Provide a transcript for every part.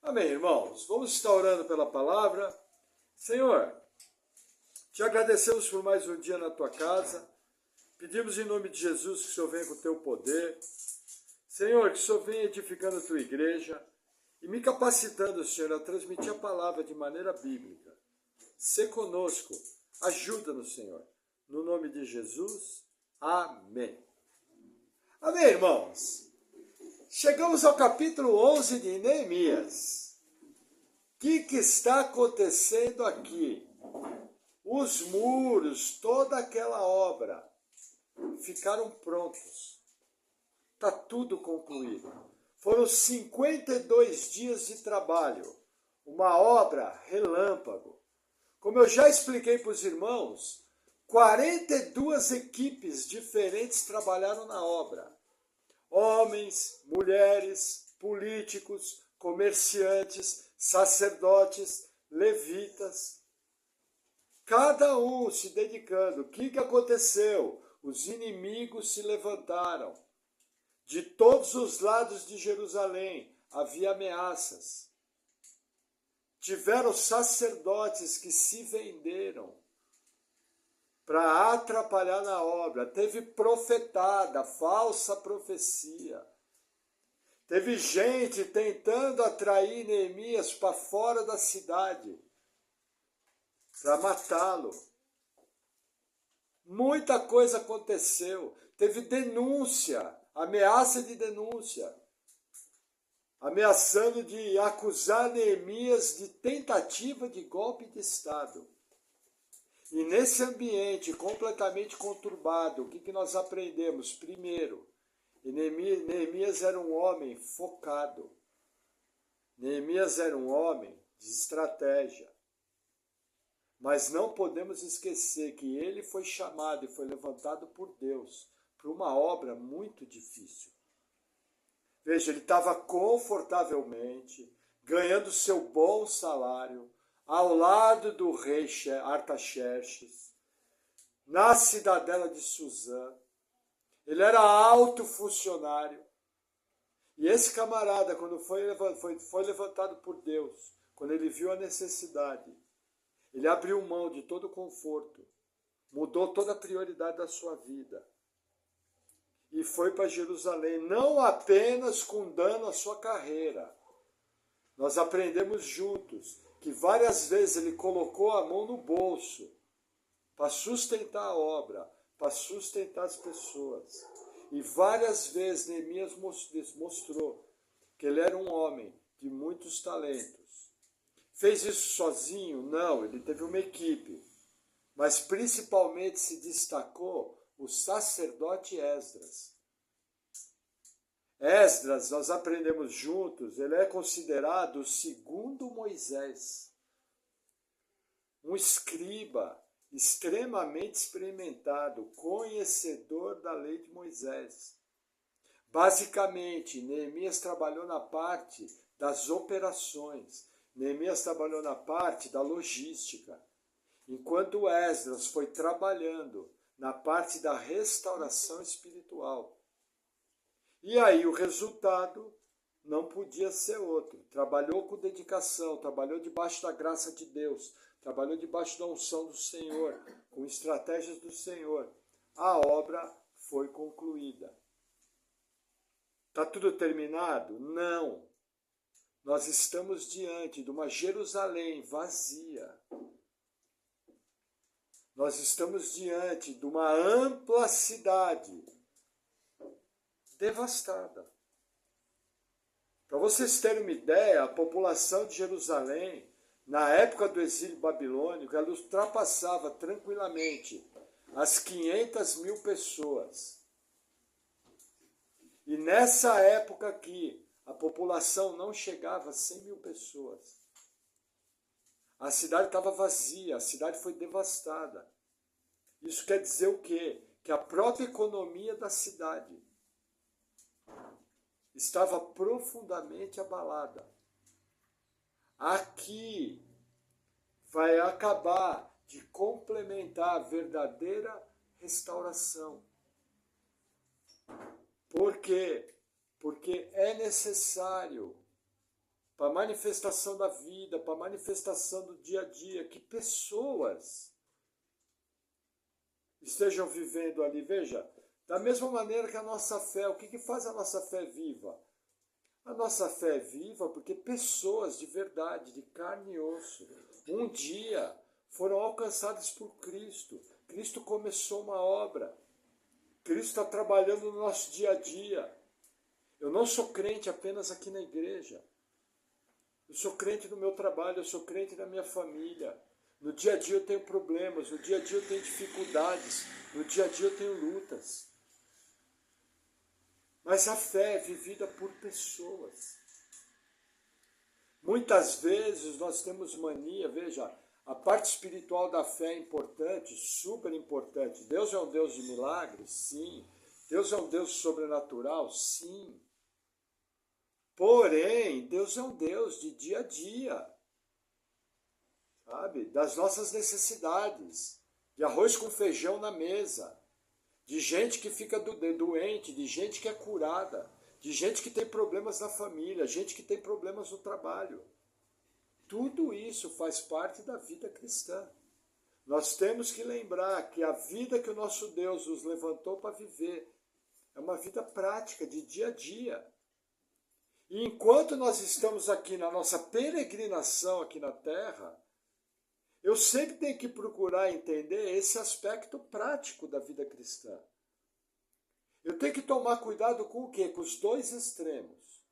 Amém, irmãos. Vamos estar orando pela palavra. Senhor, te agradecemos por mais um dia na tua casa. Pedimos em nome de Jesus que o Senhor venha com o teu poder. Senhor, que o Senhor venha edificando a tua igreja e me capacitando, Senhor, a transmitir a palavra de maneira bíblica. Sê conosco. Ajuda-nos, Senhor. No nome de Jesus. Amém. Amém, irmãos. Chegamos ao capítulo 11 de Neemias. O que está acontecendo aqui? Os muros, toda aquela obra, ficaram prontos. Está tudo concluído. Foram 52 dias de trabalho. Uma obra relâmpago. Como eu já expliquei para os irmãos, 42 equipes diferentes trabalharam na obra. Homens, mulheres, políticos, comerciantes, sacerdotes, levitas. Cada um se dedicando. O que aconteceu? Os inimigos se levantaram. De todos os lados de Jerusalém havia ameaças. Tiveram sacerdotes que se venderam para atrapalhar na obra. Teve profetada, falsa profecia. Teve gente tentando atrair Neemias para fora da cidade, para matá-lo. Muita coisa aconteceu. Teve denúncia, ameaça de denúncia, ameaçando de acusar Neemias de tentativa de golpe de Estado. E nesse ambiente completamente conturbado, o que nós aprendemos? Primeiro, Neemias era um homem focado. Neemias era um homem de estratégia. Mas não podemos esquecer que ele foi chamado e foi levantado por Deus para uma obra muito difícil. Veja, ele estava confortavelmente, ganhando seu bom salário, ao lado do rei Artaxerxes, na cidadela de Suzã. Ele era alto funcionário. E esse camarada, quando foi levantado por Deus, quando ele viu a necessidade, ele abriu mão de todo o conforto, mudou toda a prioridade da sua vida e foi para Jerusalém, não apenas com dano à sua carreira. Nós aprendemos juntos que várias vezes ele colocou a mão no bolso para sustentar a obra, para sustentar as pessoas. E várias vezes Neemias mostrou que ele era um homem de muitos talentos. Fez isso sozinho? Não, ele teve uma equipe. Mas principalmente se destacou o sacerdote Esdras. Esdras, nós aprendemos juntos, ele é considerado o segundo Moisés. Um escriba extremamente experimentado, conhecedor da lei de Moisés. Basicamente, Neemias trabalhou na parte das operações. Neemias trabalhou na parte da logística. Enquanto Esdras foi trabalhando na parte da restauração espiritual. E aí o resultado não podia ser outro. Trabalhou com dedicação, trabalhou debaixo da graça de Deus, trabalhou debaixo da unção do Senhor, com estratégias do Senhor. A obra foi concluída. Está tudo terminado? Não. Nós estamos diante de uma Jerusalém vazia. Nós estamos diante de uma ampla cidade devastada. Para vocês terem uma ideia, a população de Jerusalém, na época do exílio babilônico, ela ultrapassava tranquilamente as 500 mil pessoas. E nessa época aqui, a população não chegava a 100 mil pessoas. A cidade estava vazia, a cidade foi devastada. Isso quer dizer o quê? Que a própria economia da cidade estava profundamente abalada. Aqui vai acabar de complementar a verdadeira restauração. Por quê? Porque é necessário para a manifestação da vida, para a manifestação do dia a dia, que pessoas estejam vivendo ali. Veja, da mesma maneira que a nossa fé, o que faz a nossa fé viva? A nossa fé é viva porque pessoas de verdade, de carne e osso, um dia foram alcançadas por Cristo. Cristo começou uma obra. Cristo está trabalhando no nosso dia a dia. Eu não sou crente apenas aqui na igreja. Eu sou crente no meu trabalho, eu sou crente na minha família. No dia a dia eu tenho problemas, no dia a dia eu tenho dificuldades, no dia a dia eu tenho lutas. Mas a fé é vivida por pessoas. Muitas vezes nós temos mania, veja, a parte espiritual da fé é importante, super importante. Deus é um Deus de milagres? Sim. Deus é um Deus sobrenatural? Sim. Porém, Deus é um Deus de dia a dia, sabe? Das nossas necessidades, de arroz com feijão na mesa, de gente que fica doente, de gente que é curada, de gente que tem problemas na família, gente que tem problemas no trabalho. Tudo isso faz parte da vida cristã. Nós temos que lembrar que a vida que o nosso Deus nos levantou para viver é uma vida prática, de dia a dia. E enquanto nós estamos aqui na nossa peregrinação aqui na Terra, eu sempre tenho que procurar entender esse aspecto prático da vida cristã. Eu tenho que tomar cuidado com o quê? Com os dois extremos.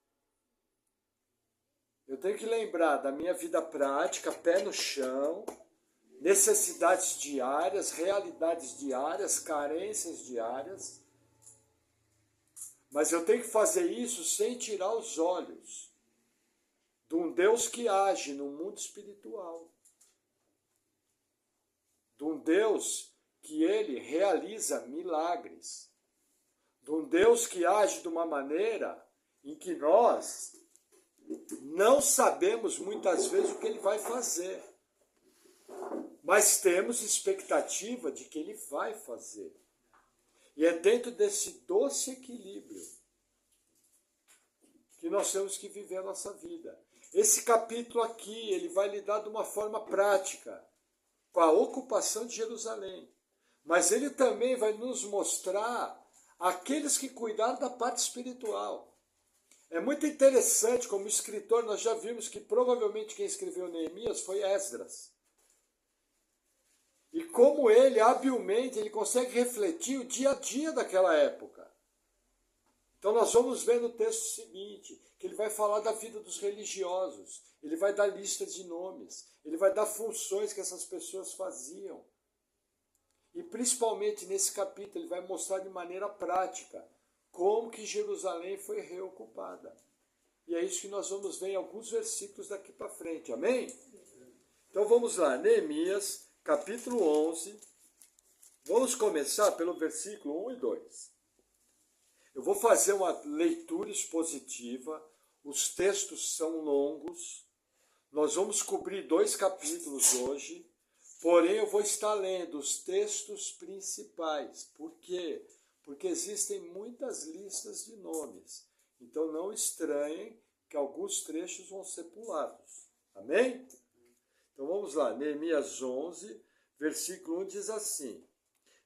Eu tenho que lembrar da minha vida prática, pé no chão, necessidades diárias, realidades diárias, carências diárias. Mas eu tenho que fazer isso sem tirar os olhos de um Deus que age no mundo espiritual. De um Deus que ele realiza milagres. De um Deus que age de uma maneira em que nós não sabemos muitas vezes o que ele vai fazer. Mas temos expectativa de que ele vai fazer. E é dentro desse doce equilíbrio que nós temos que viver a nossa vida. Esse capítulo aqui, ele vai lidar de uma forma prática com a ocupação de Jerusalém. Mas ele também vai nos mostrar aqueles que cuidaram da parte espiritual. É muito interessante, como escritor, nós já vimos que provavelmente quem escreveu Neemias foi Esdras. E como ele, habilmente, ele consegue refletir o dia a dia daquela época. Então nós vamos ver no texto seguinte, que ele vai falar da vida dos religiosos, ele vai dar listas de nomes, ele vai dar funções que essas pessoas faziam. E principalmente nesse capítulo ele vai mostrar de maneira prática como que Jerusalém foi reocupada. E é isso que nós vamos ver em alguns versículos daqui para frente, amém? Então vamos lá, Neemias, capítulo 11, vamos começar pelo versículo 1 e 2. Eu vou fazer uma leitura expositiva, os textos são longos, nós vamos cobrir 2 capítulos hoje, porém eu vou estar lendo os textos principais. Por quê? Porque existem muitas listas de nomes, então não estranhem que alguns trechos vão ser pulados, amém? Então vamos lá, Neemias 11, versículo 1 diz assim: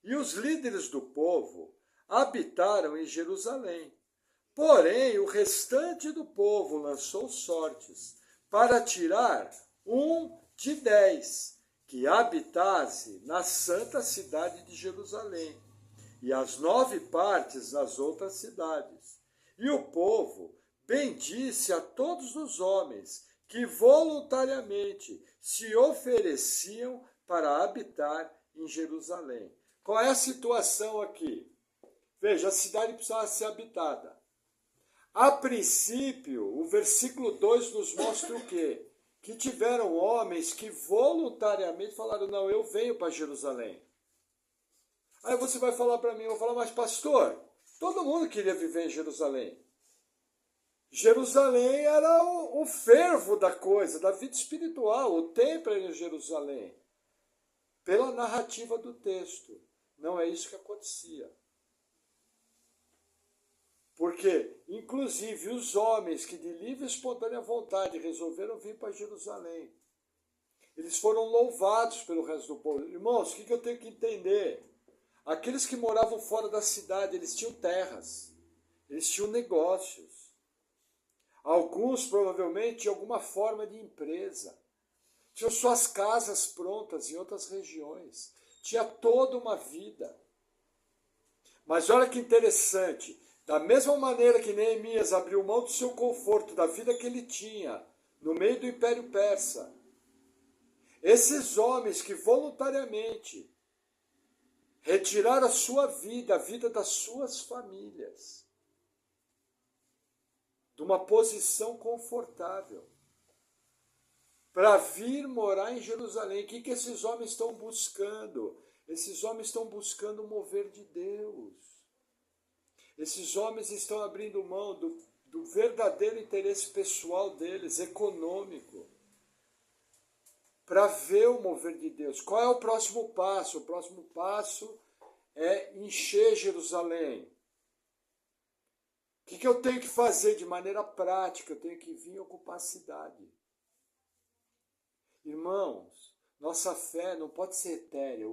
E os líderes do povo habitaram em Jerusalém, porém o restante do povo lançou sortes para tirar um de 10 que habitasse na santa cidade de Jerusalém, e as 9 partes nas outras cidades. E o povo bendisse a todos os homens que voluntariamente se ofereciam para habitar em Jerusalém. Qual é a situação aqui? Veja, a cidade precisava ser habitada. A princípio, o versículo 2 nos mostra o quê? Que tiveram homens que voluntariamente falaram, não, eu venho para Jerusalém. Aí você vai falar para mim, eu vou falar, mas pastor, todo mundo queria viver em Jerusalém. Jerusalém era o fervo da coisa, da vida espiritual, o templo era em Jerusalém. Pela narrativa do texto, não é isso que acontecia. Porque, inclusive, os homens que de livre e espontânea vontade resolveram vir para Jerusalém, eles foram louvados pelo resto do povo. Irmãos, o que eu tenho que entender? Aqueles que moravam fora da cidade, eles tinham terras, eles tinham negócios. Alguns, provavelmente, tinham alguma forma de empresa. Tinham suas casas prontas em outras regiões. Tinha toda uma vida. Mas olha que interessante. Da mesma maneira que Neemias abriu mão do seu conforto, da vida que ele tinha, no meio do Império Persa, esses homens que voluntariamente retiraram a sua vida, a vida das suas famílias, de uma posição confortável, para vir morar em Jerusalém. O que esses homens estão buscando? Esses homens estão buscando o mover de Deus. Esses homens estão abrindo mão do verdadeiro interesse pessoal deles, econômico, para ver o mover de Deus. Qual é o próximo passo? O próximo passo é encher Jerusalém. O que eu tenho que fazer de maneira prática? Eu tenho que vir ocupar a cidade. Irmãos, nossa fé não pode ser etérea.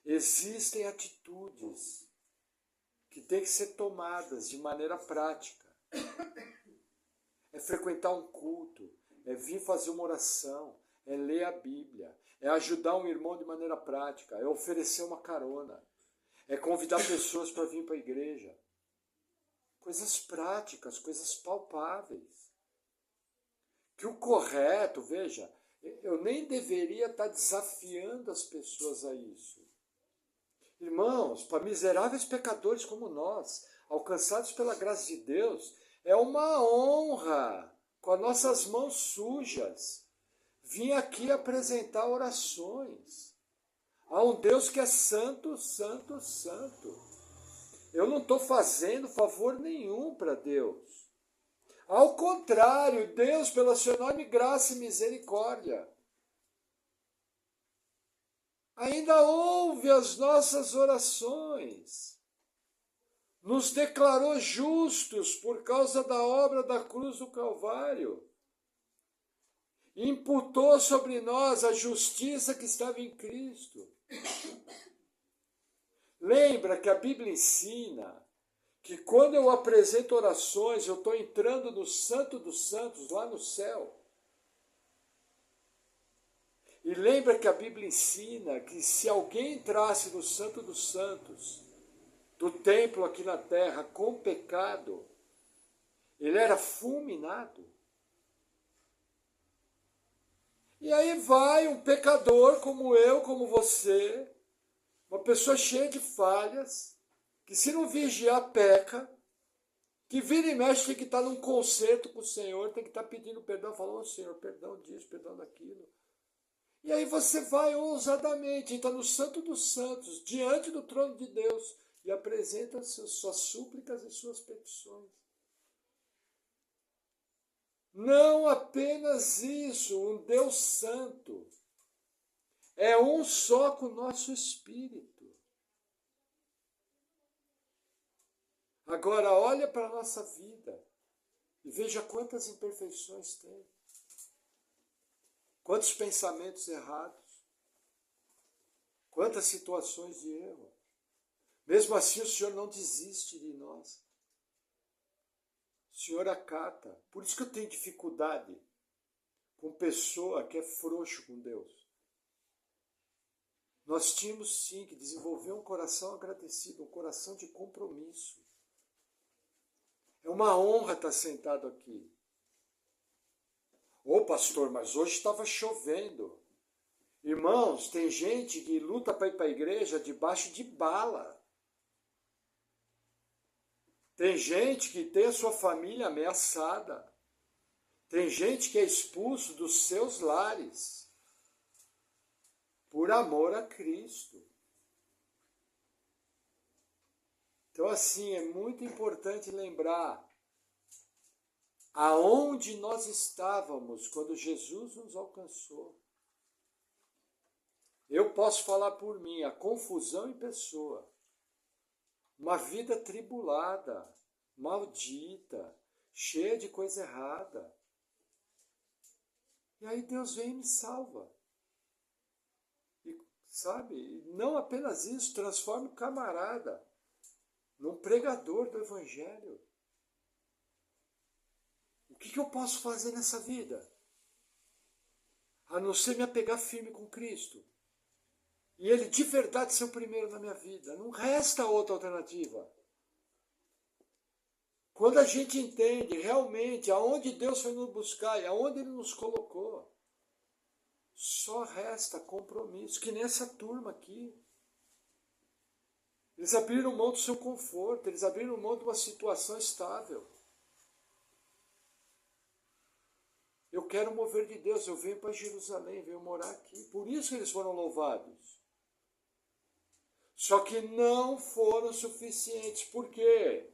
Existem atitudes que têm que ser tomadas de maneira prática. É frequentar um culto, é vir fazer uma oração, é ler a Bíblia, é ajudar um irmão de maneira prática, é oferecer uma carona, é convidar pessoas para vir para a igreja. Coisas práticas, coisas palpáveis. Que o correto, veja, eu nem deveria estar desafiando as pessoas a isso. Irmãos, para miseráveis pecadores como nós, alcançados pela graça de Deus, é uma honra, com as nossas mãos sujas, vir aqui apresentar orações a um Deus que é santo, santo, santo. Eu não estou fazendo favor nenhum para Deus. Ao contrário, Deus, pela sua enorme graça e misericórdia, ainda ouve as nossas orações, nos declarou justos por causa da obra da cruz do Calvário, imputou sobre nós a justiça que estava em Cristo. Lembra que a Bíblia ensina que quando eu apresento orações, eu estou entrando no Santo dos Santos, lá no céu. E lembra que a Bíblia ensina que se alguém entrasse no Santo dos Santos, do templo aqui na terra, com pecado, ele era fulminado. E aí vai um pecador como eu, como você, uma pessoa cheia de falhas, que se não vigiar peca, que vira e mexe tem que estar num concerto com o Senhor, tem que estar pedindo perdão, falando, Senhor, perdão disso, perdão daquilo. E aí você vai ousadamente, entra no Santo dos Santos, diante do trono de Deus, e apresenta suas súplicas e suas petições. Não apenas isso, um Deus santo é um só com o nosso espírito. Agora olha para a nossa vida e veja quantas imperfeições tem. Quantos pensamentos errados, quantas situações de erro. Mesmo assim o Senhor não desiste de nós. O Senhor acata. Por isso que eu tenho dificuldade com pessoa que é frouxo com Deus. Nós tínhamos sim que desenvolver um coração agradecido, um coração de compromisso. É uma honra estar sentado aqui. Ô pastor, mas hoje estava chovendo. Irmãos, tem gente que luta para ir para a igreja debaixo de bala. Tem gente que tem a sua família ameaçada. Tem gente que é expulso dos seus lares por amor a Cristo. Então, assim, é muito importante lembrar aonde nós estávamos quando Jesus nos alcançou. Eu posso falar por mim, a confusão em pessoa. uma vida tribulada, maldita, cheia de coisa errada. E aí Deus vem e me salva. E, sabe, não apenas isso, transforma o camarada num pregador do Evangelho. O que eu posso fazer nessa vida? A não ser me apegar firme com Cristo. E Ele de verdade ser o primeiro na minha vida. Não resta outra alternativa. Quando a gente entende realmente aonde Deus foi nos buscar e aonde Ele nos colocou, só resta compromisso, que nem essa turma aqui. Eles abriram mão do seu conforto, eles abriram mão de uma situação estável. Eu quero o mover de Deus, eu venho para Jerusalém, venho morar aqui. Por isso eles foram louvados. Só que não foram suficientes. Por quê?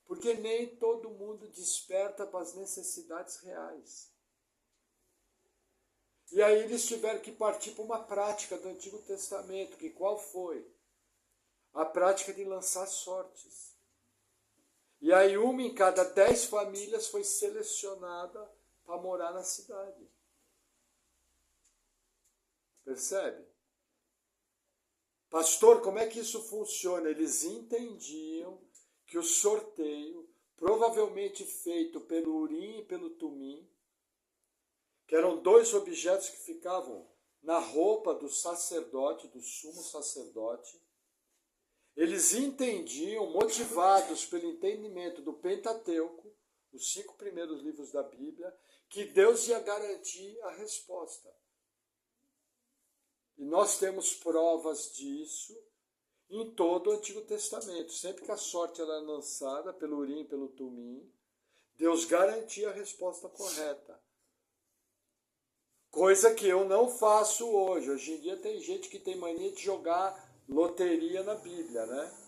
Porque nem todo mundo desperta para as necessidades reais. E aí eles tiveram que partir para uma prática do Antigo Testamento, que qual foi? A prática de lançar sortes. E aí uma em cada 10 famílias foi selecionada para morar na cidade. Percebe? Pastor, como é que isso funciona? Eles entendiam que o sorteio, provavelmente feito pelo Urim e pelo Tumim, que eram 2 objetos que ficavam na roupa do sacerdote, do sumo sacerdote, eles entendiam, motivados pelo entendimento do Pentateuco, os 5 primeiros livros da Bíblia, que Deus ia garantir a resposta. E nós temos provas disso em todo o Antigo Testamento. Sempre que a sorte era lançada pelo Urim e pelo Tumim, Deus garantia a resposta correta. Coisa que eu não faço hoje. Hoje em dia tem gente que tem mania de jogar loteria na Bíblia, né?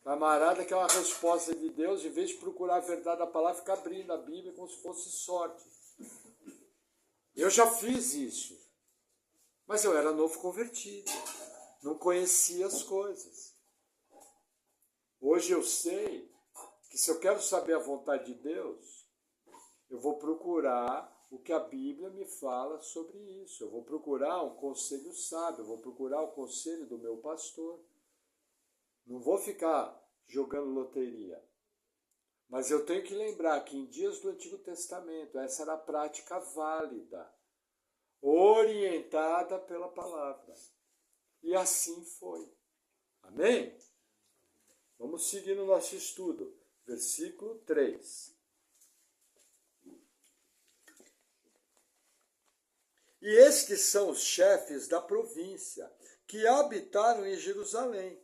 Camarada que é uma resposta de Deus, em vez de procurar a verdade da palavra, fica abrindo a Bíblia como se fosse sorte. Eu já fiz isso. Mas eu era novo convertido. Não conhecia as coisas. Hoje eu sei que se eu quero saber a vontade de Deus, eu vou procurar o que a Bíblia me fala sobre isso. Eu vou procurar um conselho sábio, eu vou procurar o conselho do meu pastor. Não vou ficar jogando loteria. Mas eu tenho que lembrar que em dias do Antigo Testamento, essa era a prática válida, orientada pela palavra. E assim foi. Amém? Vamos seguir no nosso estudo. Versículo 3. E estes são os chefes da província, que habitaram em Jerusalém.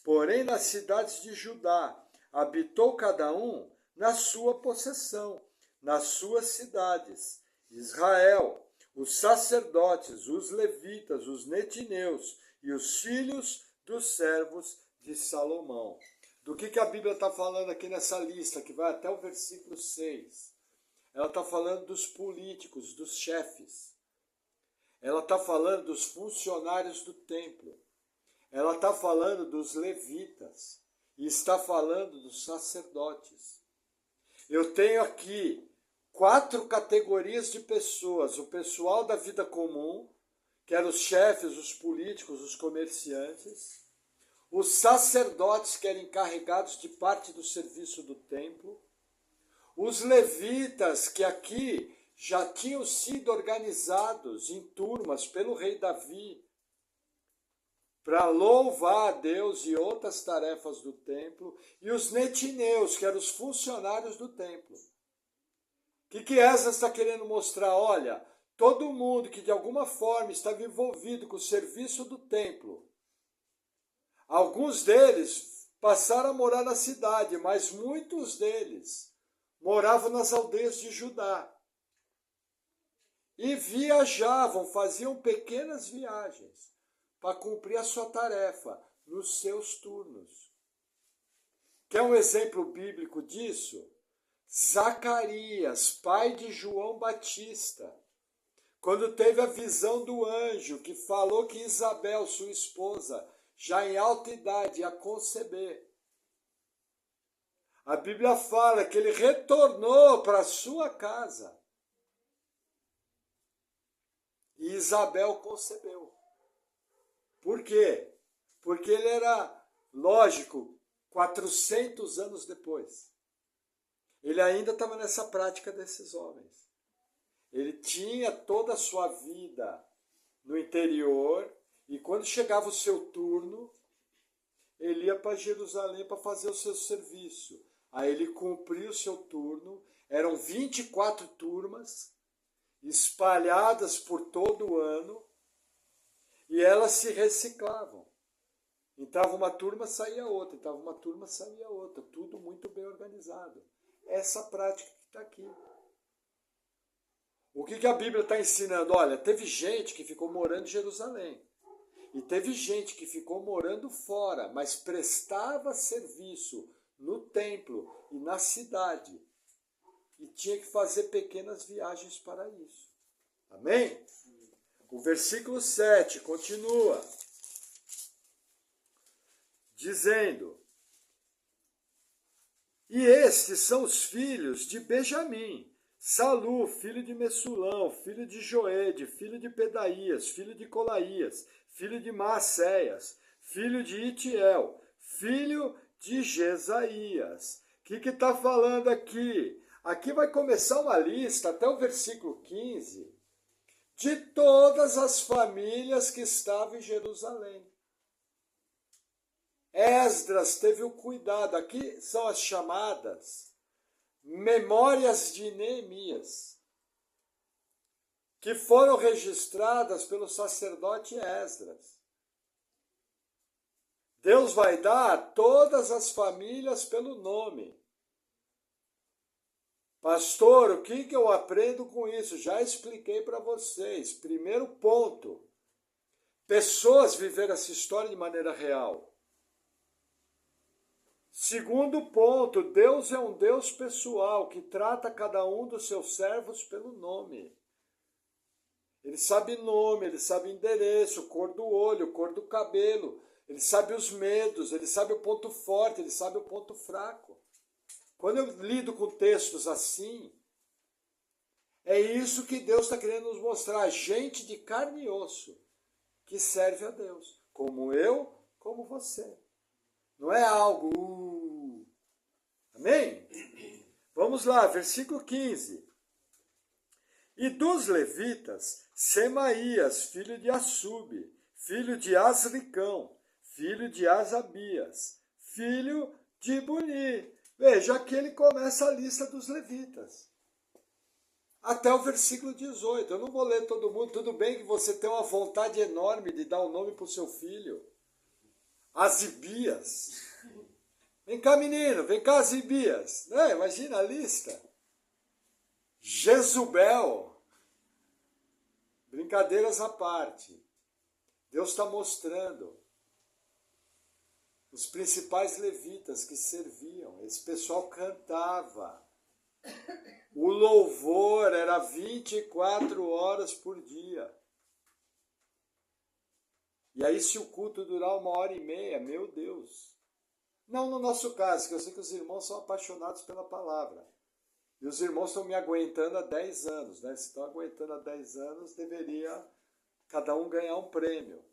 Porém, nas cidades de Judá, habitou cada um na sua possessão, nas suas cidades. Israel, os sacerdotes, os levitas, os netineus e os filhos dos servos de Salomão. Do que a Bíblia está falando aqui nessa lista, que vai até o versículo 6? Ela está falando dos políticos, dos chefes. Ela está falando dos funcionários do templo. Ela está falando dos levitas. E está falando dos sacerdotes. Eu tenho aqui 4 categorias de pessoas. O pessoal da vida comum, que eram os chefes, os políticos, os comerciantes. Os sacerdotes, que eram encarregados de parte do serviço do templo. Os levitas, que aqui já tinham sido organizados em turmas pelo rei Davi para louvar a Deus e outras tarefas do templo, e os netineus, que eram os funcionários do templo. O que Esdras está querendo mostrar? Olha, todo mundo que de alguma forma estava envolvido com o serviço do templo, alguns deles passaram a morar na cidade, mas muitos deles moravam nas aldeias de Judá. E viajavam, faziam pequenas viagens para cumprir a sua tarefa nos seus turnos. Quer um exemplo bíblico disso? Zacarias, pai de João Batista, quando teve a visão do anjo que falou que Isabel, sua esposa, já em alta idade, a conceber. A Bíblia fala que ele retornou para a sua casa. E Isabel concebeu. Por quê? Porque ele era, lógico, 400 anos depois. Ele ainda estava nessa prática desses homens. Ele tinha toda a sua vida no interior, e quando chegava o seu turno, ele ia para Jerusalém para fazer o seu serviço. Aí ele cumpriu o seu turno, eram 24 turmas, espalhadas por todo o ano, e elas se reciclavam. Entrava uma turma, saía outra, entrava uma turma, saía outra, tudo muito bem organizado. Essa prática que está aqui. O que a Bíblia está ensinando? Olha, teve gente que ficou morando em Jerusalém. E teve gente que ficou morando fora, mas prestava serviço no templo e na cidade. E tinha que fazer pequenas viagens para isso. Amém? O versículo 7 continua dizendo: e estes são os filhos de Benjamim, Salu, filho de Messulão, filho de Joede, filho de Pedaías, filho de Colaías, filho de Maacéias, filho de Itiel, filho de Jesaías. O que está falando aqui? Aqui vai começar uma lista, até o versículo 15, de todas as famílias que estavam em Jerusalém. Esdras teve o cuidado, aqui são as chamadas Memórias de Neemias, que foram registradas pelo sacerdote Esdras. Deus vai dar a todas as famílias pelo nome. Pastor, o que eu aprendo com isso? Já expliquei para vocês. Primeiro ponto, pessoas viveram essa história de maneira real. Segundo ponto, Deus é um Deus pessoal que trata cada um dos seus servos pelo nome. Ele sabe nome, ele sabe endereço, cor do olho, cor do cabelo, ele sabe os medos, ele sabe o ponto forte, ele sabe o ponto fraco. Quando eu lido com textos assim, é isso que Deus está querendo nos mostrar, gente de carne e osso, que serve a Deus, como eu, como você. Não é algo... Amém? Vamos lá, versículo 15. E dos levitas, Semaías, filho de Assube, filho de Asricão, filho de Asabias, filho de Buni. Veja, aqui ele começa a lista dos levitas. Até o versículo 18. Eu não vou ler todo mundo. Tudo bem que você tem uma vontade enorme de dar o nome para o seu filho. Azibias. Vem cá, menino, vem cá, Azibias. Né? Imagina a lista. Jezubel. Brincadeiras à parte. Deus está mostrando os principais levitas que serviam. Esse pessoal cantava. O louvor era 24 horas por dia. E aí, se o culto durar 1h30, meu Deus. Não no nosso caso, que eu sei que os irmãos são apaixonados pela palavra. E os irmãos estão me aguentando há 10 anos. Né? Se estão aguentando há 10 anos, deveria cada um ganhar um prêmio.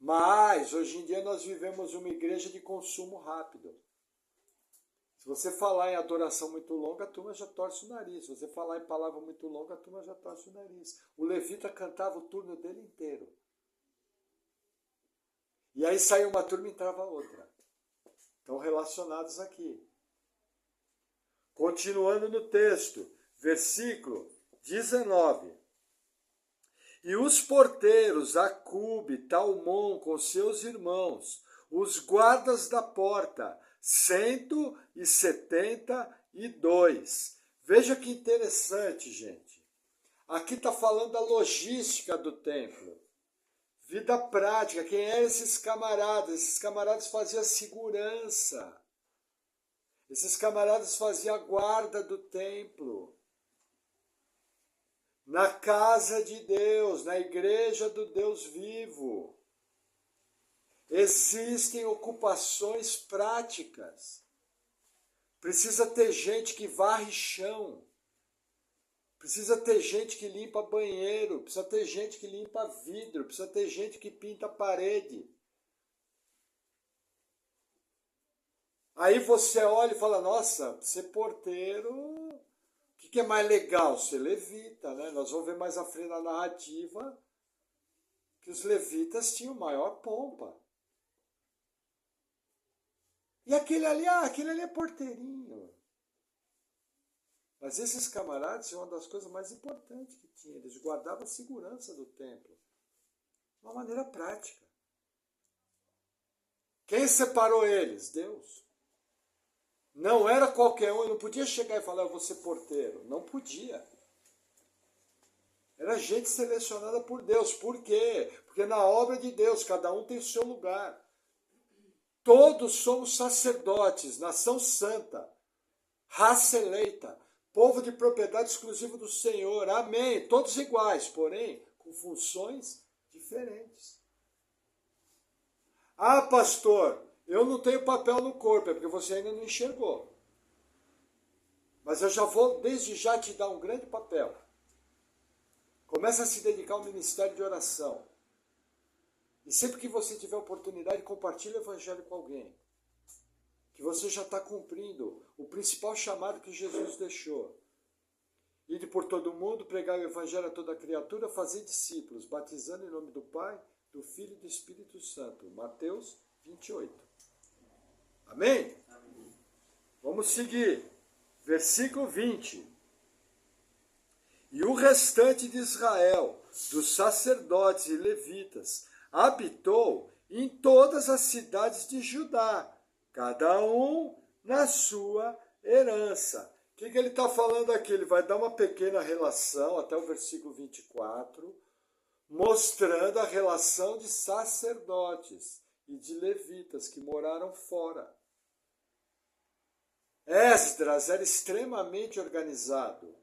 Mas, hoje em dia, nós vivemos uma igreja de consumo rápido. Se você falar em adoração muito longa, a turma já torce o nariz. Se você falar em palavra muito longa, a turma já torce o nariz. O levita cantava o turno dele inteiro. E aí saiu uma turma e entrava outra. Estão relacionados aqui. Continuando no texto, versículo 19. E os porteiros, Acube, Talmon, com seus irmãos, os guardas da porta, 172. Veja que interessante, gente. Aqui está falando da logística do templo. Vida prática. Quem eram esses camaradas? Esses camaradas faziam segurança. Esses camaradas faziam a guarda do templo. Na casa de Deus, na igreja do Deus vivo. Existem ocupações práticas. Precisa ter gente que varre chão. Precisa ter gente que limpa banheiro. Precisa ter gente que limpa vidro. Precisa ter gente que pinta parede. Aí você olha e fala, nossa, ser porteiro, o que é mais legal? Ser levita, né? Nós vamos ver mais à frente na narrativa que os levitas tinham maior pompa. E aquele ali é porteirinho. Mas esses camaradas são uma das coisas mais importantes que tinha. Eles guardavam a segurança do templo. De uma maneira prática. Quem separou eles? Deus. Não era qualquer um, não podia chegar e falar, eu vou ser porteiro. Não podia. Era gente selecionada por Deus. Por quê? Porque na obra de Deus, cada um tem o seu lugar. Todos somos sacerdotes, nação santa, raça eleita, povo de propriedade exclusiva do Senhor. Amém. Todos iguais, porém, com funções diferentes. Ah, pastor, eu não tenho papel no corpo, é porque você ainda não enxergou. Mas eu já vou, desde já, te dar um grande papel. Começa a se dedicar ao ministério de oração. E sempre que você tiver oportunidade, compartilhe o evangelho com alguém. Que você já está cumprindo o principal chamado que Jesus deixou. Ide por todo mundo, pregar o evangelho a toda criatura, fazer discípulos, batizando em nome do Pai, do Filho e do Espírito Santo. Mateus 28. Amém? Amém. Vamos seguir. Versículo 20. E o restante de Israel, dos sacerdotes e levitas, habitou em todas as cidades de Judá, cada um na sua herança. O que ele está falando aqui? Ele vai dar uma pequena relação, até o versículo 24, mostrando a relação de sacerdotes e de levitas que moraram fora. Esdras era extremamente organizado.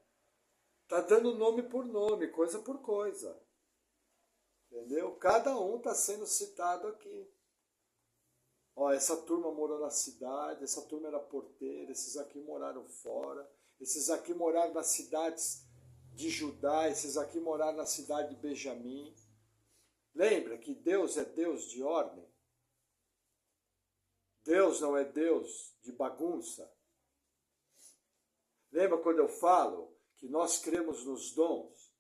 Está dando nome por nome, coisa por coisa. Entendeu? Cada um está sendo citado aqui. Ó, essa turma morou na cidade, essa turma era porteira, esses aqui moraram fora, esses aqui moraram nas cidades de Judá, esses aqui moraram na cidade de Benjamim. Lembra que Deus é Deus de ordem? Deus não é Deus de bagunça. Lembra quando eu falo que nós cremos nos dons?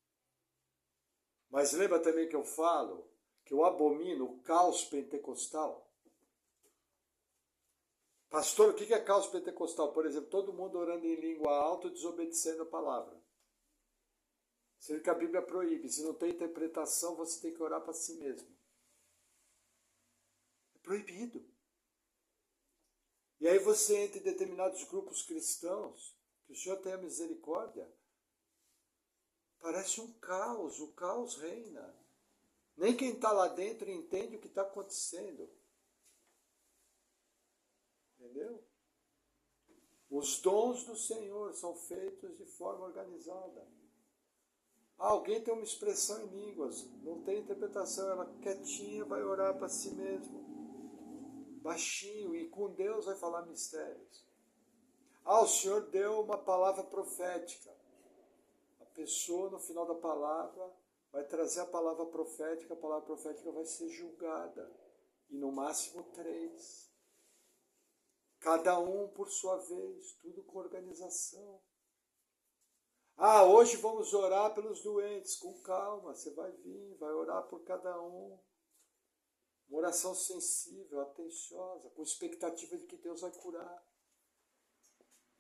Mas lembra também que eu falo que eu abomino o caos pentecostal? Pastor, o que é caos pentecostal? Por exemplo, todo mundo orando em língua alta e desobedecendo a palavra. Sendo que a Bíblia proíbe. Se não tem interpretação, você tem que orar para si mesmo. É proibido. E aí você entra em determinados grupos cristãos, que o Senhor tenha misericórdia. Parece um caos, o caos reina. Nem quem está lá dentro entende o que está acontecendo. Entendeu? Os dons do Senhor são feitos de forma organizada. Ah, alguém tem uma expressão em línguas, não tem interpretação, ela quietinha vai orar para si mesmo. Baixinho, e com Deus vai falar mistérios. Ah, o Senhor deu uma palavra profética. A pessoa, no final da palavra, vai trazer a palavra profética vai ser julgada. E no máximo 3. Cada um por sua vez, tudo com organização. Ah, hoje vamos orar pelos doentes, com calma, você vai vir, vai orar por cada um. Uma oração sensível, atenciosa, com expectativa de que Deus vai curar.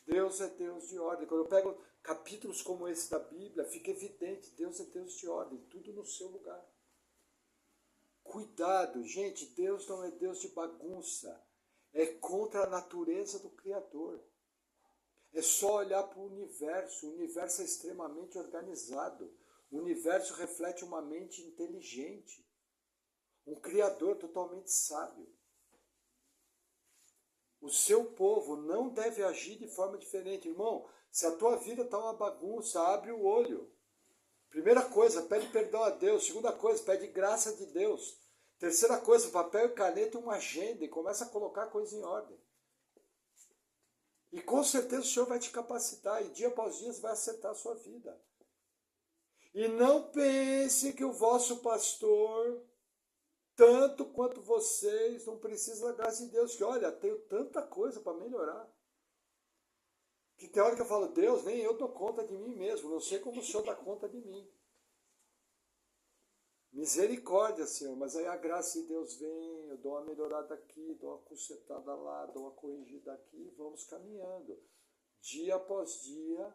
Deus é Deus de ordem. Quando eu pego capítulos como esse da Bíblia, fica evidente, Deus é Deus de ordem, tudo no seu lugar. Cuidado, gente, Deus não é Deus de bagunça. É contra a natureza do Criador. É só olhar para o universo é extremamente organizado. O universo reflete uma mente inteligente. Um Criador totalmente sábio. O seu povo não deve agir de forma diferente. Irmão, se a tua vida está uma bagunça, abre o olho. Primeira coisa, pede perdão a Deus. Segunda coisa, pede graça de Deus. Terceira coisa, papel e caneta e uma agenda, e começa a colocar a coisa em ordem. E com certeza o Senhor vai te capacitar, e dia após dia você vai acertar a sua vida. E não pense que o vosso pastor, tanto quanto vocês, não precisa da graça de Deus. Que olha, tenho tanta coisa para melhorar. Que tem hora que eu falo, Deus, nem eu dou conta de mim mesmo, não sei como o Senhor dá conta de mim. Misericórdia, Senhor, mas aí a graça de Deus vem, eu dou uma melhorada aqui, dou uma consertada lá, dou uma corrigida aqui, vamos caminhando. Dia após dia,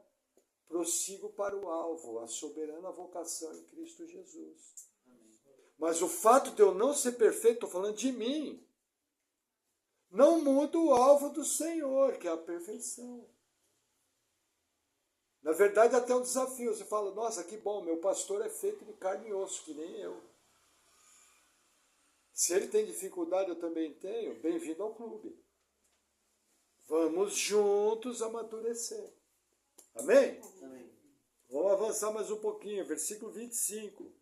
prossigo para o alvo, a soberana vocação em Cristo Jesus. Amém. Mas o fato de eu não ser perfeito, estou falando de mim, não muda o alvo do Senhor, que é a perfeição. Na verdade, até um desafio. Você fala, nossa, que bom, meu pastor é feito de carne e osso, que nem eu. Se ele tem dificuldade, eu também tenho, bem-vindo ao clube. Vamos juntos amadurecer. Amém? Amém. Vamos avançar mais um pouquinho, versículo 25.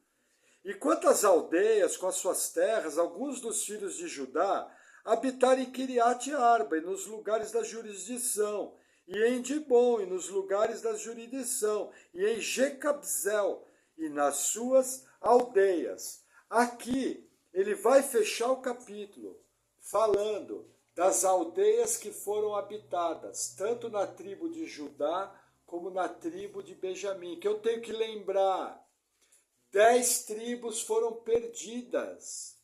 E quanto às aldeias com as suas terras, alguns dos filhos de Judá habitaram em Kiriat Arba, e nos lugares da jurisdição, e em Dibom, e nos lugares da jurisdição, e em Jecabzel, e nas suas aldeias. Aqui, ele vai fechar o capítulo, falando das aldeias que foram habitadas, tanto na tribo de Judá, como na tribo de Benjamim, que eu tenho que lembrar, 10 tribos foram perdidas.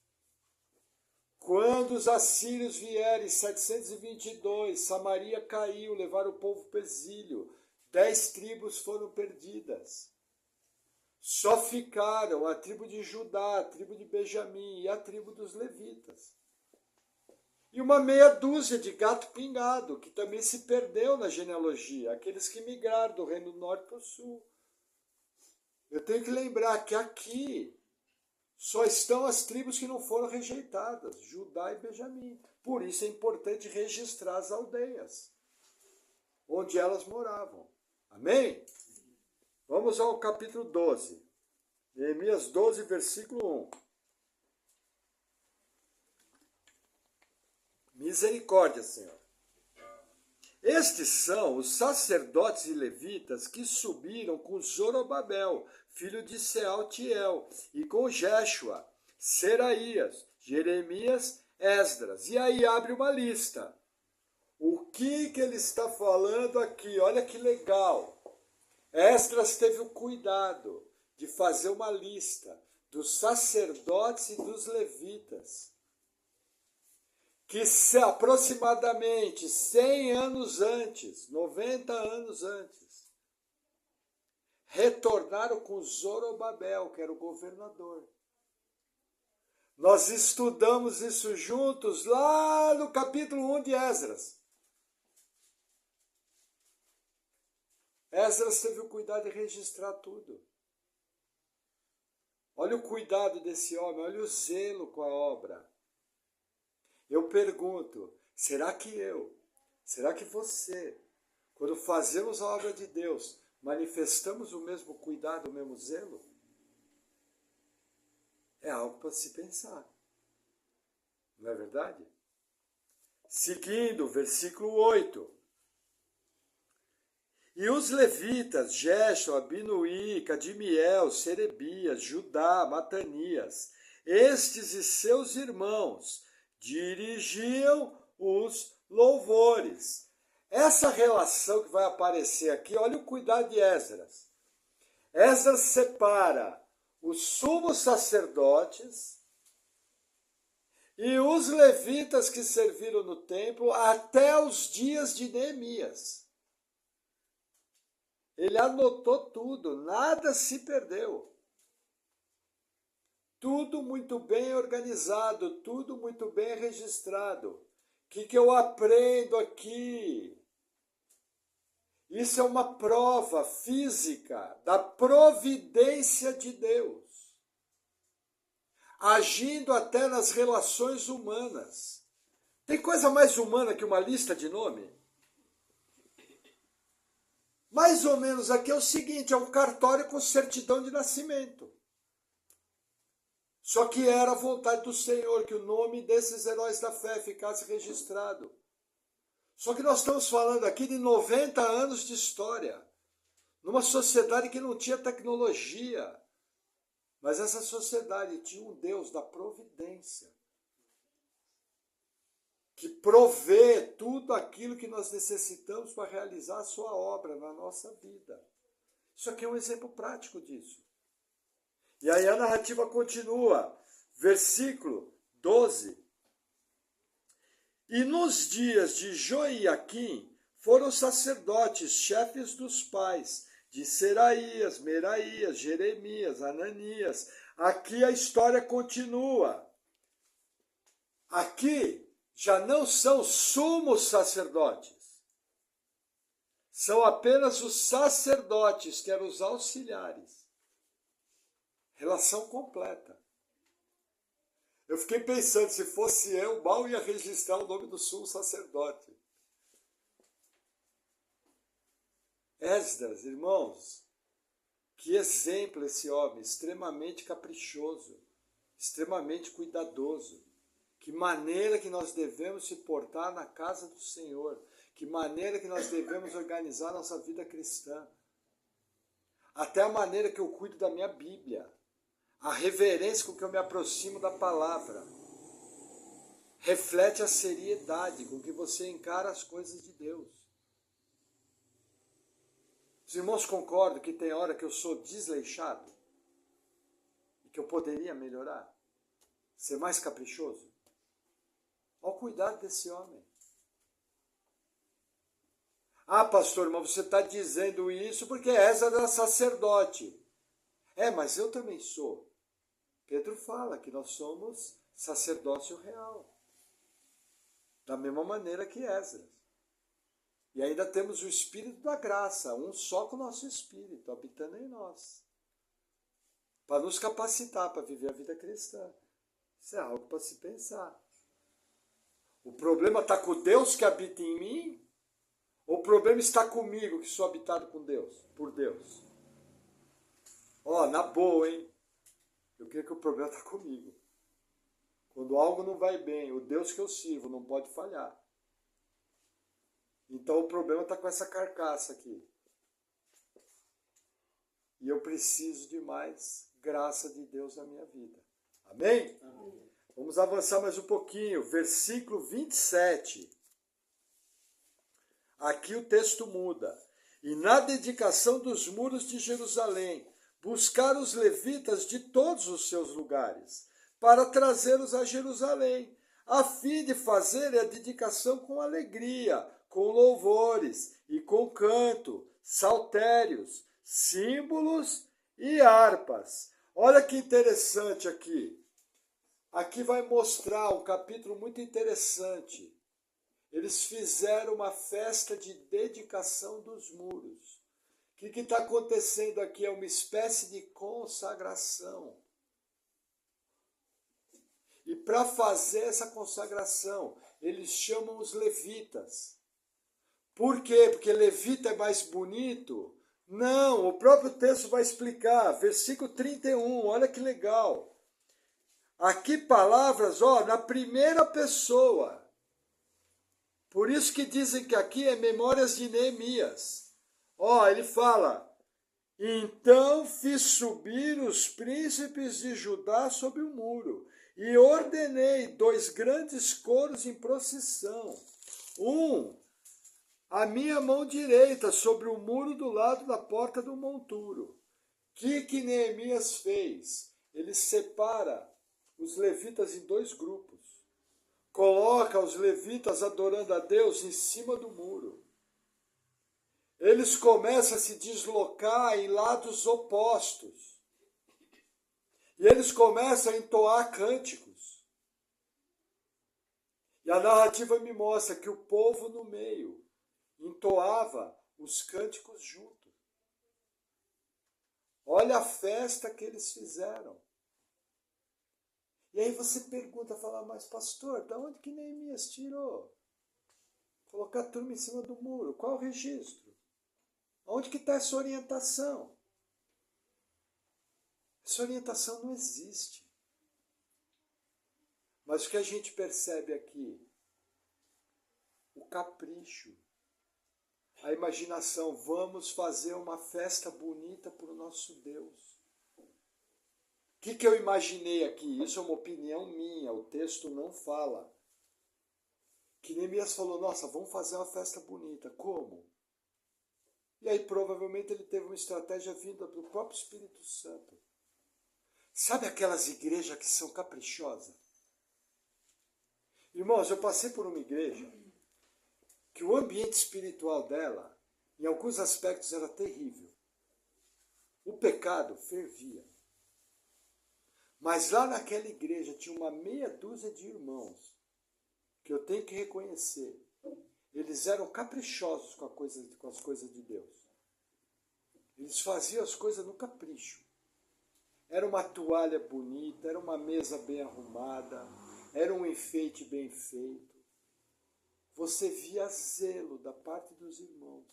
Quando os assírios vieram em 722, Samaria caiu, levaram o povo para o exílio. 10 tribos foram perdidas. Só ficaram a tribo de Judá, a tribo de Benjamim e a tribo dos levitas. E uma meia dúzia de gato pingado, que também se perdeu na genealogia, aqueles que migraram do Reino do Norte para o Sul. Eu tenho que lembrar que aqui só estão as tribos que não foram rejeitadas, Judá e Benjamim. Por isso é importante registrar as aldeias, onde elas moravam. Amém? Vamos ao capítulo 12. Neemias 12, versículo 1. Misericórdia, Senhor. Estes são os sacerdotes e levitas que subiram com Zorobabel, filho de Sealtiel, e com Jéshua, Seraías, Jeremias, Esdras. E aí abre uma lista. O que ele está falando aqui? Olha que legal. Esdras teve o cuidado de fazer uma lista dos sacerdotes e dos levitas, que aproximadamente 100 anos antes, 90 anos antes, retornaram com Zorobabel, que era o governador. Nós estudamos isso juntos lá no capítulo 1 de Esdras. Esdras teve o cuidado de registrar tudo. Olha o cuidado desse homem, olha o zelo com a obra. Eu pergunto, será que você, quando fazemos a obra de Deus, manifestamos o mesmo cuidado, o mesmo zelo? É algo para se pensar. Não é verdade? Seguindo, versículo 8. E os levitas, Jéshua, Binuí, Cadimiel, Serebias, Judá, Matanias, estes e seus irmãos, dirigiam os louvores. Essa relação que vai aparecer aqui, olha o cuidado de Esdras. Esdras separa os sumos sacerdotes e os levitas que serviram no templo até os dias de Neemias. Ele anotou tudo, nada se perdeu. Tudo muito bem organizado, tudo muito bem registrado. O que eu aprendo aqui? Isso é uma prova física da providência de Deus, agindo até nas relações humanas. Tem coisa mais humana que uma lista de nome? Mais ou menos aqui é o seguinte, é um cartório com certidão de nascimento. Só que era a vontade do Senhor que o nome desses heróis da fé ficasse registrado. Só que nós estamos falando aqui de 90 anos de história, numa sociedade que não tinha tecnologia, mas essa sociedade tinha um Deus da providência, que provê tudo aquilo que nós necessitamos para realizar a sua obra na nossa vida. Isso aqui é um exemplo prático disso. E aí a narrativa continua, versículo 12. E nos dias de Joiaquim foram sacerdotes, chefes dos pais, de Seraías, Meraías, Jeremias, Ananias. Aqui a história continua. Aqui já não são sumos sacerdotes. São apenas os sacerdotes, que eram os auxiliares. Relação completa. Eu fiquei pensando, se fosse eu, mal ia registrar o nome do sumo sacerdote. Esdras, irmãos, que exemplo esse homem, extremamente caprichoso, extremamente cuidadoso. Que maneira que nós devemos se portar na casa do Senhor, que maneira que nós devemos organizar nossa vida cristã. Até a maneira que eu cuido da minha Bíblia, a reverência com que eu me aproximo da palavra, reflete a seriedade com que você encara as coisas de Deus. Os irmãos concordam que tem hora que eu sou desleixado? E que eu poderia melhorar? Ser mais caprichoso? Olha o cuidado desse homem. Ah, pastor, mas você está dizendo isso porque Esdras era sacerdote. Mas eu também sou. Pedro fala que nós somos sacerdócio real. Da mesma maneira que Esdras. E ainda temos o Espírito da graça, um só com o nosso Espírito, habitando em nós. Para nos capacitar para viver a vida cristã. Isso é algo para se pensar. O problema está com Deus que habita em mim? Ou o problema está comigo, que sou habitado por Deus? Na boa, hein? Eu creio que o problema está comigo. Quando algo não vai bem, o Deus que eu sirvo não pode falhar. Então o problema está com essa carcaça aqui. E eu preciso de mais graça de Deus na minha vida. Amém? Amém. Vamos avançar mais um pouquinho. Versículo 27. Aqui o texto muda. E na dedicação dos muros de Jerusalém, buscar os levitas de todos os seus lugares, para trazê-los a Jerusalém, a fim de fazer a dedicação com alegria, com louvores e com canto, saltérios, símbolos e harpas. Olha que interessante aqui. Aqui vai mostrar um capítulo muito interessante. Eles fizeram uma festa de dedicação dos muros. O que está acontecendo aqui? É uma espécie de consagração. E para fazer essa consagração, eles chamam os levitas. Por quê? Porque levita é mais bonito? Não, o próprio texto vai explicar. Versículo 31, olha que legal. Aqui palavras, na primeira pessoa. Por isso que dizem que aqui é Memórias de Neemias. Ele fala, então fiz subir os príncipes de Judá sobre o muro, e ordenei 2 grandes coros em procissão, à minha mão direita, sobre o muro do lado da porta do monturo. O que Neemias fez? Ele separa os levitas em 2 grupos. Coloca os levitas adorando a Deus em cima do muro. Eles começam a se deslocar em lados opostos. E eles começam a entoar cânticos. E a narrativa me mostra que o povo no meio entoava os cânticos junto. Olha a festa que eles fizeram. E aí você pergunta, fala, mas pastor, da onde que Neemias tirou? Colocar a turma em cima do muro, qual o registro? Onde que está essa orientação? Essa orientação não existe. Mas o que a gente percebe aqui? O capricho, a imaginação. Vamos fazer uma festa bonita para o nosso Deus. O que eu imaginei aqui? Isso é uma opinião minha, o texto não fala. Que Neemias falou, nossa, vamos fazer uma festa bonita. Como? E aí provavelmente ele teve uma estratégia vinda do próprio Espírito Santo. Sabe aquelas igrejas que são caprichosas? Irmãos, eu passei por uma igreja que o ambiente espiritual dela, em alguns aspectos, era terrível. O pecado fervia. Mas lá naquela igreja tinha uma meia dúzia de irmãos, que eu tenho que reconhecer. Eles eram caprichosos com as coisas de Deus. Eles faziam as coisas no capricho. Era uma toalha bonita, era uma mesa bem arrumada, era um enfeite bem feito. Você via zelo da parte dos irmãos.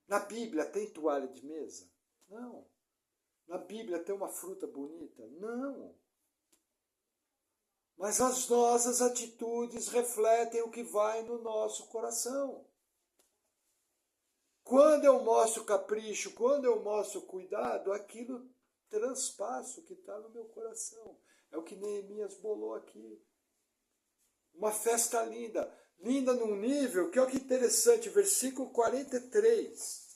Na Bíblia tem toalha de mesa? Não. Na Bíblia tem uma fruta bonita? Não. Mas as nossas atitudes refletem o que vai no nosso coração. Quando eu mostro capricho, quando eu mostro cuidado, aquilo transpassa o que está no meu coração. É o que Neemias bolou aqui. Uma festa linda. Linda num nível que, olha que interessante, versículo 43.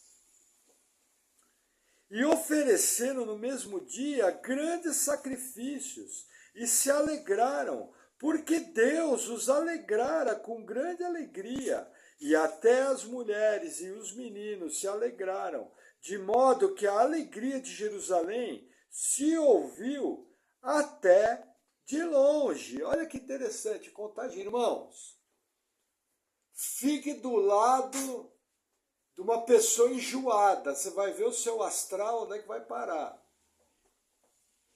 E ofereceram no mesmo dia grandes sacrifícios e se alegraram, porque Deus os alegrara com grande alegria. E até as mulheres e os meninos se alegraram, de modo que a alegria de Jerusalém se ouviu até de longe. Olha que interessante, contagem, irmãos. Fique do lado de uma pessoa enjoada, você vai ver o seu astral onde é que vai parar.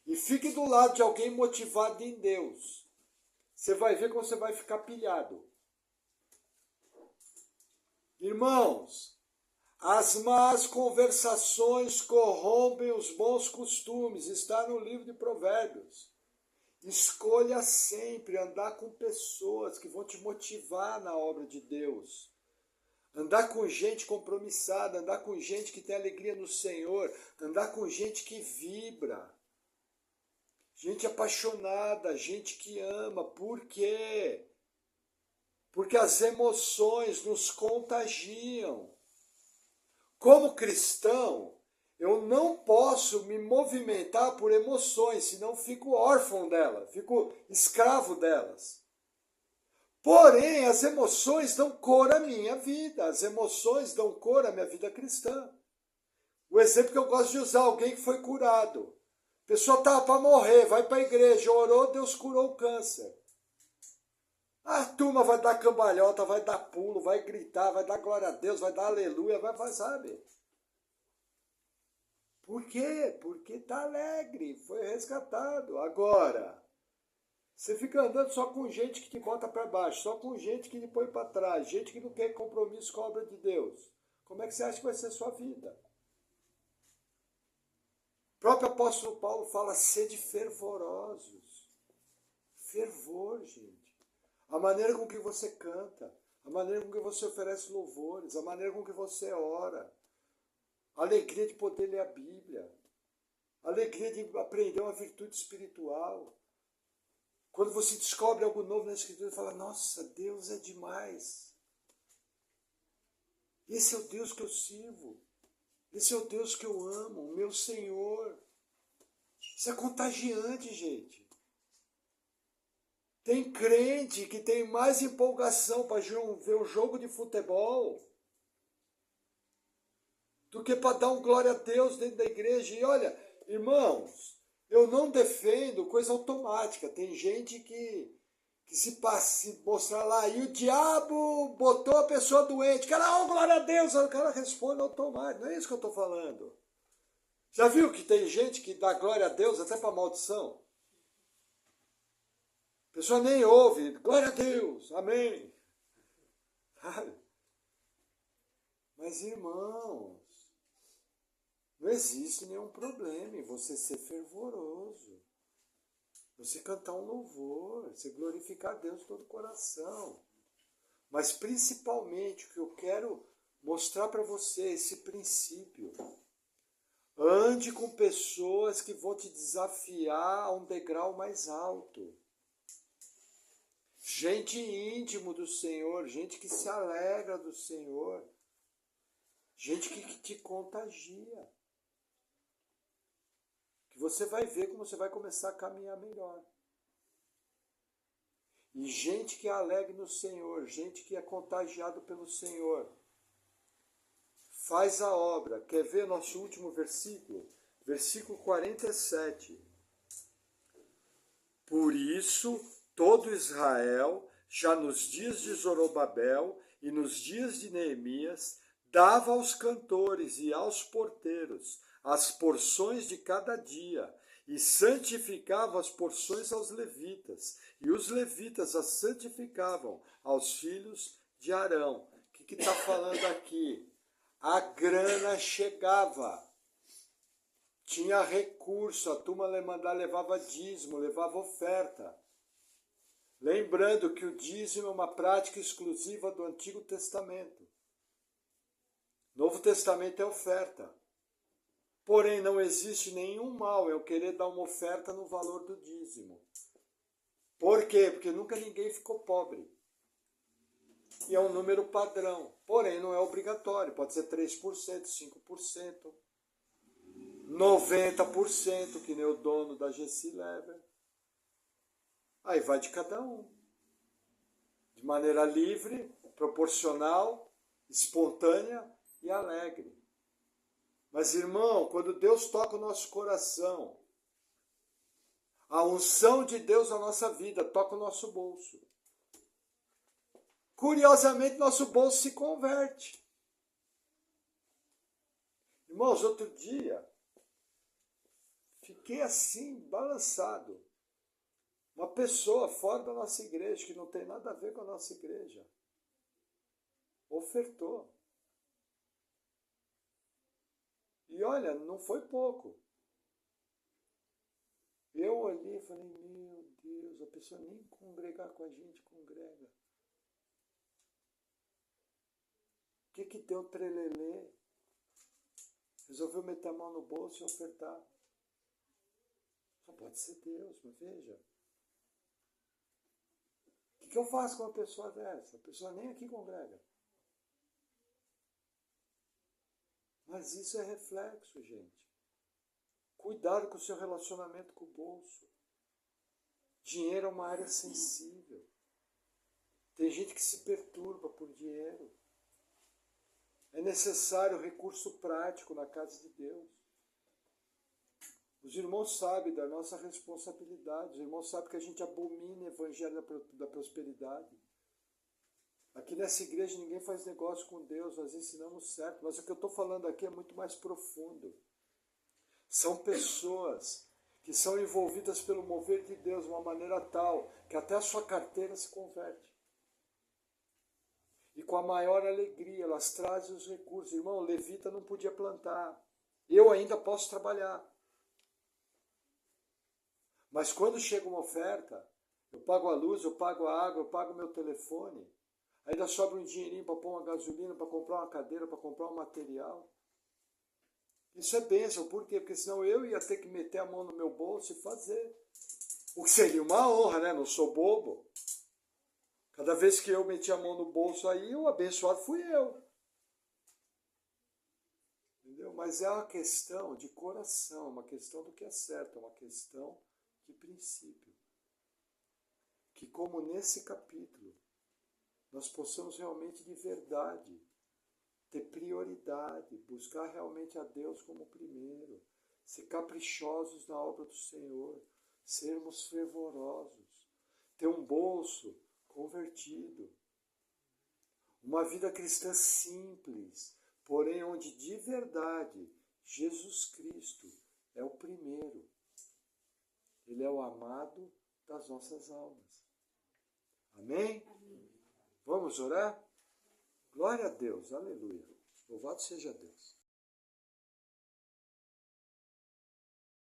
E fique do lado de alguém motivado em Deus. Você vai ver como você vai ficar pilhado. Irmãos, as más conversações corrompem os bons costumes, está no livro de Provérbios. Escolha sempre andar com pessoas que vão te motivar na obra de Deus. Andar com gente compromissada, andar com gente que tem alegria no Senhor, andar com gente que vibra. Gente apaixonada, gente que ama. Por quê? Porque as emoções nos contagiam. Como cristão, eu não posso me movimentar por emoções, senão fico órfão delas, fico escravo delas. Porém, as emoções dão cor à minha vida, as emoções dão cor à minha vida cristã. O exemplo que eu gosto de usar, alguém que foi curado. A pessoa estava para morrer, vai para a igreja, orou, Deus curou o câncer. A turma vai dar cambalhota, vai dar pulo, vai gritar, vai dar glória a Deus, vai dar aleluia, vai, sabe? Por quê? Porque está alegre, foi resgatado. Agora, você fica andando só com gente que te bota para baixo, só com gente que te põe para trás, gente que não quer compromisso com a obra de Deus. Como é que você acha que vai ser a sua vida? O próprio apóstolo Paulo fala, sede fervorosos. Fervor, gente. A maneira com que você canta, a maneira com que você oferece louvores, a maneira com que você ora, a alegria de poder ler a Bíblia, a alegria de aprender uma virtude espiritual. Quando você descobre algo novo na Escritura, você fala, nossa, Deus é demais. Esse é o Deus que eu sirvo. Esse é o Deus que eu amo, o meu Senhor. Isso é contagiante, gente. Tem crente que tem mais empolgação para ver um jogo de futebol do que para dar um glória a Deus dentro da igreja. E olha, irmãos, eu não defendo coisa automática. Tem gente que se mostrar lá e o diabo botou a pessoa doente. Cara, oh, glória a Deus, o cara responde automático. Não é isso que eu estou falando. Já viu que tem gente que dá glória a Deus até para maldição? A pessoa nem ouve, glória a Deus, amém. Mas, irmãos, não existe nenhum problema em você ser fervoroso. você cantar um louvor, você glorificar a Deus de todo o coração. Mas principalmente o que eu quero mostrar para você é esse princípio. Ande com pessoas que vão te desafiar a um degrau mais alto. Gente íntimo do Senhor, gente que se alegra do Senhor, gente que te contagia. Que você vai ver como você vai começar a caminhar melhor. E gente que é alegre no Senhor, gente que é contagiado pelo Senhor, faz a obra. Quer ver nosso último versículo? Versículo 47. Por isso, todo Israel, já nos dias de Zorobabel e nos dias de Neemias, dava aos cantores e aos porteiros as porções de cada dia, e santificava as porções aos levitas, e os levitas as santificavam aos filhos de Arão. O que está falando aqui? A grana chegava, tinha recurso, a turma levava dízimo, levava oferta. Lembrando que o dízimo é uma prática exclusiva do Antigo Testamento. Novo Testamento é oferta. Porém, não existe nenhum mal eu querer dar uma oferta no valor do dízimo. Por quê? Porque nunca ninguém ficou pobre. E é um número padrão. Porém, não é obrigatório. Pode ser 3%, 5%, 90%, que nem o dono da GC Lever. Aí vai de cada um. De maneira livre, proporcional, espontânea e alegre. Mas, irmão, quando Deus toca o nosso coração, a unção de Deus na nossa vida toca o nosso bolso. Curiosamente, nosso bolso se converte. Irmãos, outro dia, fiquei assim, balançado. Uma pessoa fora da nossa igreja, que não tem nada a ver com a nossa igreja, ofertou. E olha, não foi pouco. Eu olhei e falei, meu Deus, a pessoa nem congregar com a gente congrega. O que deu trelelê? Resolveu meter a mão no bolso e ofertar. Só pode ser Deus, mas veja. O que eu faço com uma pessoa dessa? A pessoa nem aqui congrega. Mas isso é reflexo, gente. Cuidado com o seu relacionamento com o bolso. Dinheiro é uma área sensível. Tem gente que se perturba por dinheiro. É necessário recurso prático na casa de Deus. Os irmãos sabem da nossa responsabilidade. Os irmãos sabem que a gente abomina o evangelho da prosperidade. Aqui nessa igreja ninguém faz negócio com Deus, nós ensinamos certo. Mas o que eu estou falando aqui é muito mais profundo. São pessoas que são envolvidas pelo mover de Deus de uma maneira tal que até a sua carteira se converte. E com a maior alegria elas trazem os recursos. Irmão, levita não podia plantar. Eu ainda posso trabalhar. Mas quando chega uma oferta, eu pago a luz, eu pago a água, eu pago o meu telefone. Ainda sobra um dinheirinho para pôr uma gasolina, para comprar uma cadeira, para comprar um material. Isso é bênção. Por quê? Porque senão eu ia ter que meter a mão no meu bolso e fazer. O que seria uma honra, né? Não sou bobo. Cada vez que eu meti a mão no bolso aí, o abençoado fui eu. Entendeu? Mas é uma questão de coração, uma questão do que é certo, uma questão de princípio. Que como nesse capítulo, nós possamos realmente de verdade ter prioridade, buscar realmente a Deus como primeiro, ser caprichosos na obra do Senhor, sermos fervorosos, ter um bolso convertido, uma vida cristã simples, porém onde de verdade Jesus Cristo é o primeiro, Ele é o amado das nossas almas. Amém? Amém. Vamos orar? Glória a Deus, aleluia. Louvado seja Deus.